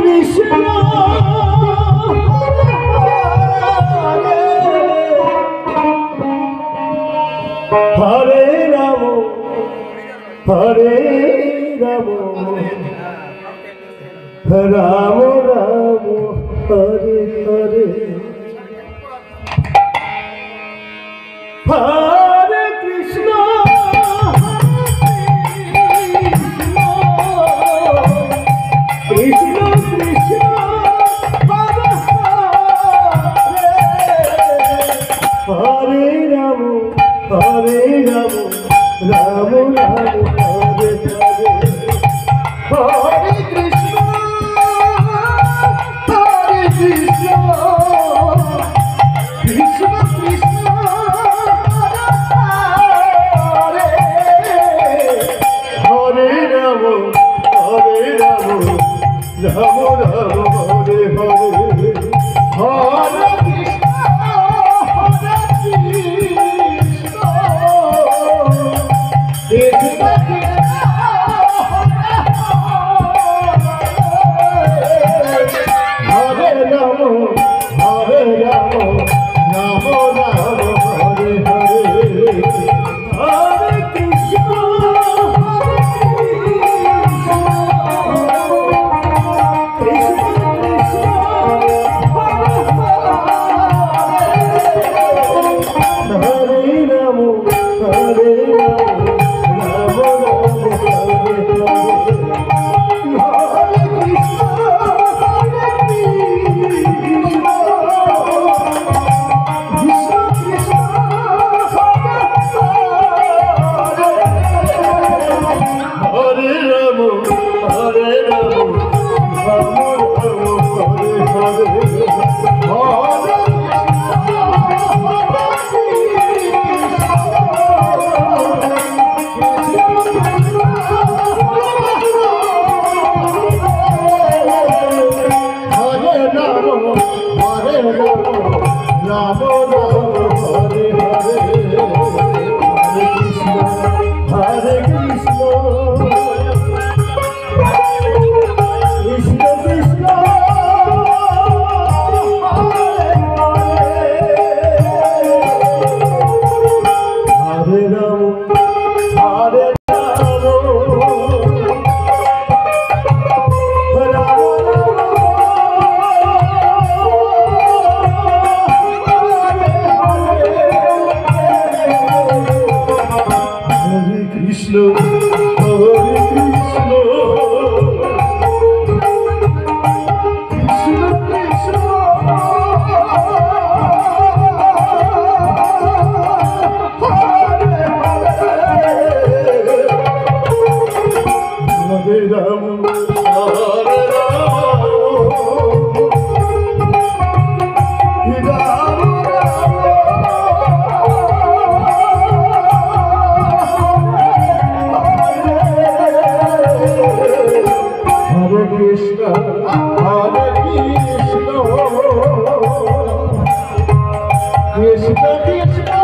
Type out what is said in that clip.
Krishna Hare Ram Hare Ram Ram Ram Hare Hare Hare Krishna Krishna Krishna Hare Ram Hare Ram Ram Ram Hare Hare Hare Krishna Hare Krishna Krishna Krishna Hare Ram Hare Ram Ram Ram Hare Hare Hare Krishna Hare Krishna Krishna Krishna Hare Ram Hare Ram Ram Ram Hare Hare Hare Krishna Krishna Krishna